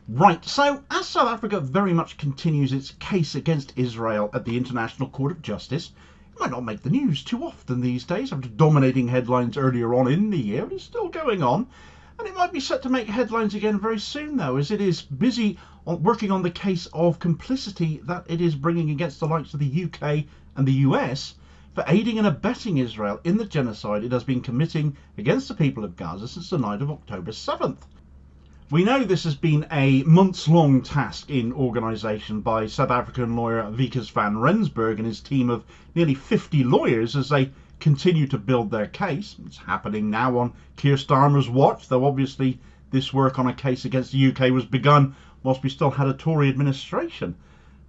Right, so as South Africa very much continues its case against Israel at the International Court of Justice, it might not make the news too often these days after dominating headlines earlier on in the year, but it's still going on. And it might be set to make headlines again very soon, though, as it is busy working on the case of complicity that it is bringing against the likes of the UK and the US for aiding and abetting Israel in the genocide it has been committing against the people of Gaza since the night of October 7th. We know this has been a months-long task in organisation by South African lawyer Wikus van Rensberg and his team of nearly 50 lawyers as they continue to build their case. It's happening now on Keir Starmer's watch, though obviously this work on a case against the UK was begun whilst we still had a Tory administration.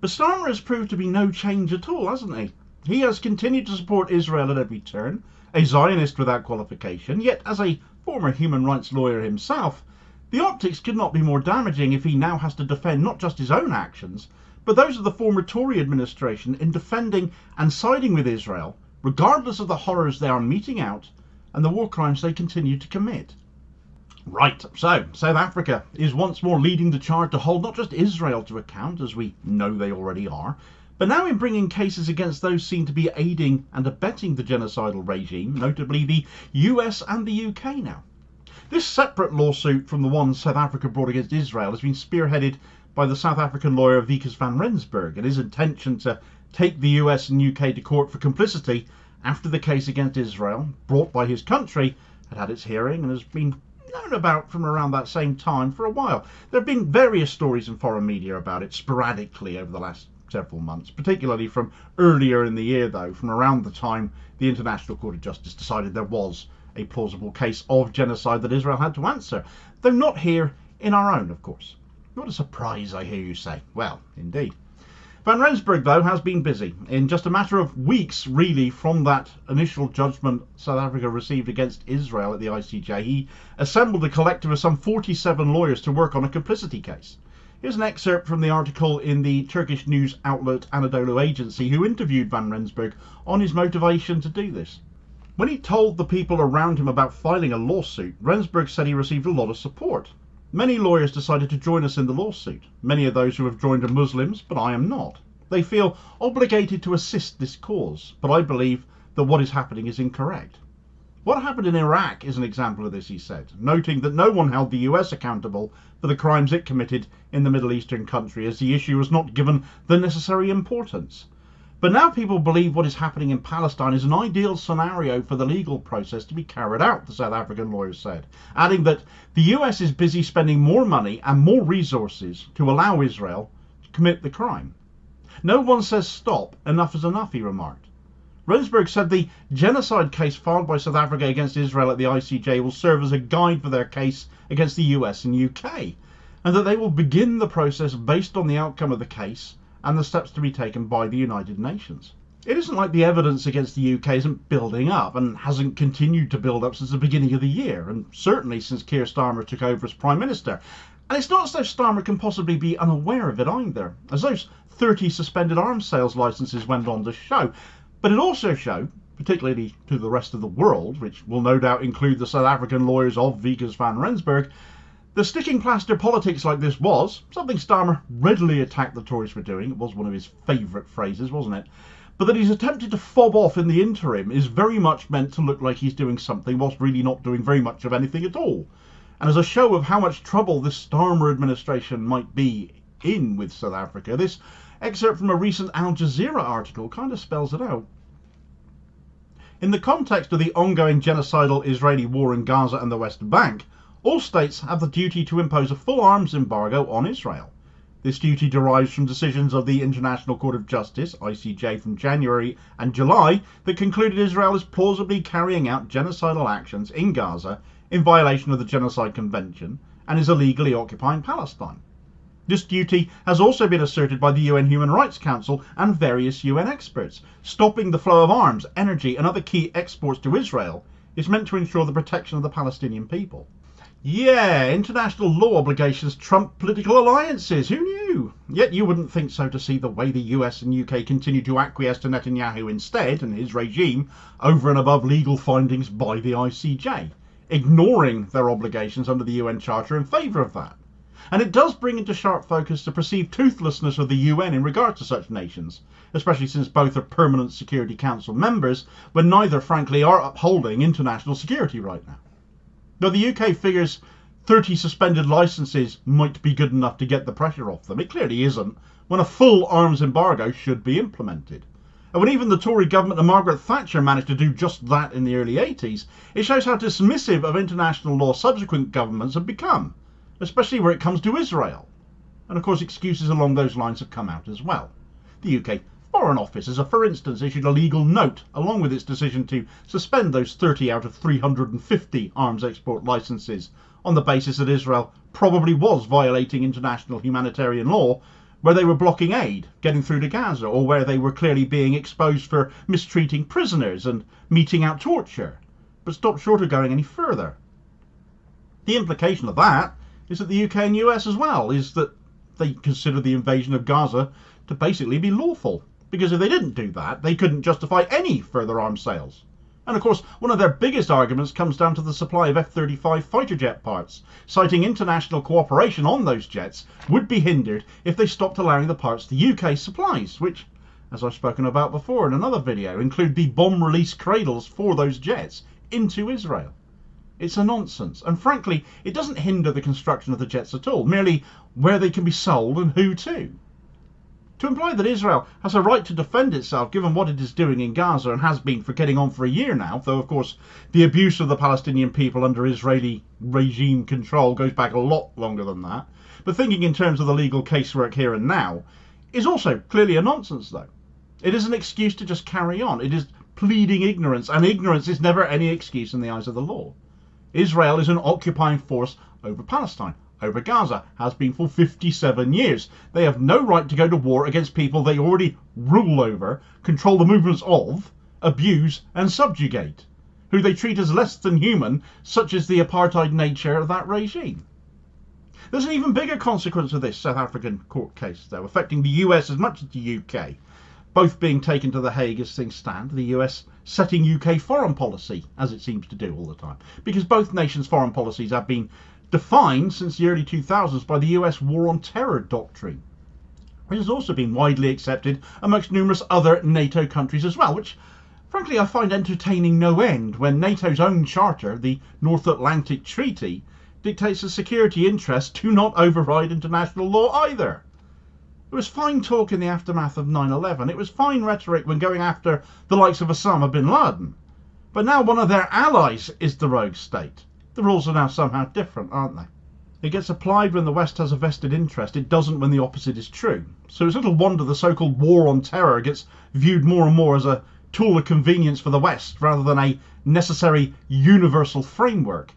But Starmer has proved to be no change at all, hasn't he? He has continued to support Israel at every turn, a Zionist without qualification, yet as a former human rights lawyer himself, the optics could not be more damaging if he now has to defend not just his own actions, but those of the former Tory administration in defending and siding with Israel, regardless of the horrors they are meting out and the war crimes they continue to commit. Right, so South Africa is once more leading the charge to hold not just Israel to account, as we know they already are, but now in bringing cases against those seen to be aiding and abetting the genocidal regime, notably the US and the UK now. This separate lawsuit from the one South Africa brought against Israel has been spearheaded by the South African lawyer Wikus van Rensberg and his intention to take the US and UK to court for complicity after the case against Israel, brought by his country, had its hearing and has been known about from around that same time for a while. There have been various stories in foreign media about it sporadically over the last several months, particularly from earlier in the year though, from around the time the International Court of Justice decided there was a plausible case of genocide that Israel had to answer, though not here in our own, of course. What a surprise, I hear you say. Well, indeed. Van Rensburg, though, has been busy. In just a matter of weeks, really, from that initial judgment South Africa received against Israel at the ICJ, he assembled a collective of some 47 lawyers to work on a complicity case. Here's an excerpt from the article in the Turkish news outlet Anadolu Agency, who interviewed Van Rensburg on his motivation to do this. When he told the people around him about filing a lawsuit, Rensberg said he received a lot of support. Many lawyers decided to join us in the lawsuit. Many of those who have joined are Muslims, but I am not. They feel obligated to assist this cause, but I believe that what is happening is incorrect. What happened in Iraq is an example of this, he said, noting that no one held the US accountable for the crimes it committed in the Middle Eastern country, as the issue was not given the necessary importance. But now people believe what is happening in Palestine is an ideal scenario for the legal process to be carried out, the South African lawyers said, adding that the US is busy spending more money and more resources to allow Israel to commit the crime. No one says stop, enough is enough, he remarked. Rensberg said the genocide case filed by South Africa against Israel at the ICJ will serve as a guide for their case against the US and UK, and that they will begin the process based on the outcome of the case and the steps to be taken by the United Nations. It isn't like the evidence against the UK isn't building up and hasn't continued to build up since the beginning of the year, and certainly since Keir Starmer took over as Prime Minister. And it's not as though Starmer can possibly be unaware of it either, as those 30 suspended arms sales licenses went on to show. But it also showed, particularly to the rest of the world, which will no doubt include the South African lawyers of Wikus van Rensberg, the sticking plaster politics like this was something Starmer readily attacked the Tories for doing. It was one of his favourite phrases, wasn't it? But that he's attempted to fob off in the interim is very much meant to look like he's doing something whilst really not doing very much of anything at all. And as a show of how much trouble this Starmer administration might be in with South Africa, this excerpt from a recent Al Jazeera article kind of spells it out. In the context of the ongoing genocidal Israeli war in Gaza and the West Bank, all states have the duty to impose a full arms embargo on Israel. This duty derives from decisions of the International Court of Justice, ICJ, from January and July that concluded Israel is plausibly carrying out genocidal actions in Gaza in violation of the Genocide Convention and is illegally occupying Palestine. This duty has also been asserted by the UN Human Rights Council and various UN experts. Stopping the flow of arms, energy and other key exports to Israel is meant to ensure the protection of the Palestinian people. Yeah, international law obligations trump political alliances. Who knew? Yet you wouldn't think so to see the way the US and UK continue to acquiesce to Netanyahu instead and his regime over and above legal findings by the ICJ, ignoring their obligations under the UN Charter in favour of that. And it does bring into sharp focus the perceived toothlessness of the UN in regard to such nations, especially since both are permanent Security Council members, when neither, frankly, are upholding international security right now. Though the UK figures 30 suspended licences might be good enough to get the pressure off them, it clearly isn't, when a full arms embargo should be implemented. And when even the Tory government and Margaret Thatcher managed to do just that in the early 80s, it shows how dismissive of international law subsequent governments have become, especially where it comes to Israel. And of course excuses along those lines have come out as well. The UK Foreign Office has, for instance, issued a legal note along with its decision to suspend those 30 out of 350 arms export licences on the basis that Israel probably was violating international humanitarian law, where they were blocking aid getting through to Gaza, or where they were clearly being exposed for mistreating prisoners and meting out torture, but stopped short of going any further. The implication of that is that the UK and US as well is that they consider the invasion of Gaza to basically be lawful, because if they didn't do that, they couldn't justify any further arms sales. And of course, one of their biggest arguments comes down to the supply of F-35 fighter jet parts, citing international cooperation on those jets would be hindered if they stopped allowing the parts the UK supplies, which, as I've spoken about before in another video, include the bomb release cradles for those jets into Israel. It's a nonsense, and frankly, it doesn't hinder the construction of the jets at all, merely where they can be sold and who to. To imply that Israel has a right to defend itself given what it is doing in Gaza and has been for getting on for a year now, though of course the abuse of the Palestinian people under Israeli regime control goes back a lot longer than that, but thinking in terms of the legal casework here and now, is also clearly a nonsense though. It is an excuse to just carry on. It is pleading ignorance, and ignorance is never any excuse in the eyes of the law. Israel is an occupying force over Palestine, over Gaza, has been for 57 years. They have no right to go to war against people they already rule over, control the movements of, abuse and subjugate, who they treat as less than human, such is the apartheid nature of that regime. There's an even bigger consequence of this South African court case, though, affecting the US as much as the UK, both being taken to the Hague as things stand, the US setting UK foreign policy, as it seems to do all the time, because both nations' foreign policies have been defined since the early 2000s by the US war on terror doctrine, which has also been widely accepted amongst numerous other NATO countries as well, which frankly I find entertaining no end when NATO's own charter, the North Atlantic Treaty, dictates a security interest to not override international law either. It was fine talk in the aftermath of 9/11, it was fine rhetoric when going after the likes of Osama bin Laden, but now one of their allies is the rogue state. The rules are now somehow different, aren't they? It gets applied when the West has a vested interest, it doesn't when the opposite is true. So it's little wonder the so-called war on terror gets viewed more and more as a tool of convenience for the West rather than a necessary universal framework.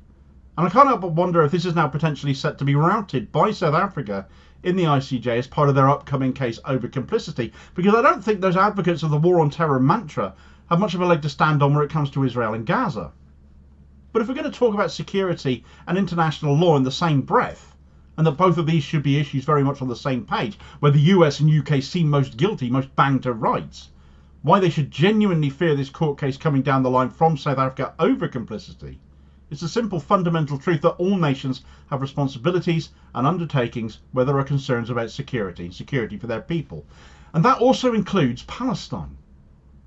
And I can't help but wonder if this is now potentially set to be routed by South Africa in the ICJ as part of their upcoming case over complicity, because I don't think those advocates of the war on terror mantra have much of a leg to stand on when it comes to Israel and Gaza. But if we're going to talk about security and international law in the same breath, and that both of these should be issues very much on the same page, where the US and UK seem most guilty, most banged to rights, why they should genuinely fear this court case coming down the line from South Africa over complicity, it's a simple fundamental truth that all nations have responsibilities and undertakings where there are concerns about security for their people. And that also includes Palestine.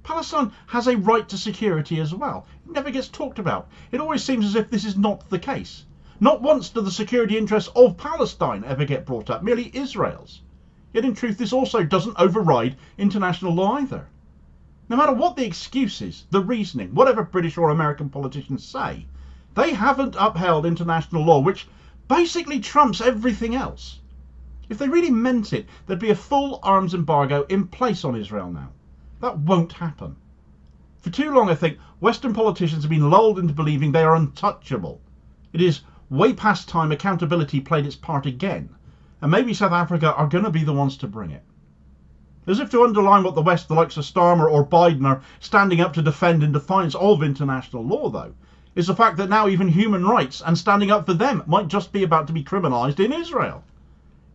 Palestine has a right to security as well. It never gets talked about. It always seems as if this is not the case. Not once do the security interests of Palestine ever get brought up, merely Israel's. Yet in truth this also doesn't override international law either. No matter what the excuses, the reasoning, whatever British or American politicians say, they haven't upheld international law, which basically trumps everything else. If they really meant it, there'd be a full arms embargo in place on Israel now. That won't happen. For too long, I think, Western politicians have been lulled into believing they are untouchable. It is way past time accountability played its part again, and maybe South Africa are going to be the ones to bring it. As if to underline what the West, the likes of Starmer or Biden, are standing up to defend in defiance of international law, though, is the fact that now even human rights and standing up for them might just be about to be criminalised in Israel.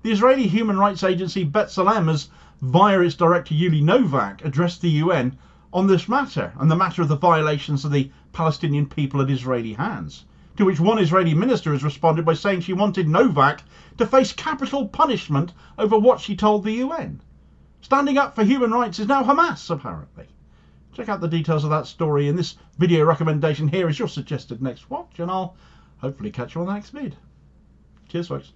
The Israeli Human Rights Agency B'Tselem has, via its director Yuli Novak, addressed the UN on this matter and the matter of the violations of the Palestinian people at Israeli hands, To which one Israeli minister has responded by saying she wanted Novak to face capital punishment over what she told the UN. Standing up for human rights is now Hamas, apparently. Check out the details of that story in this video recommendation here as your suggested next watch, and I'll hopefully catch you on the next vid. Cheers, folks.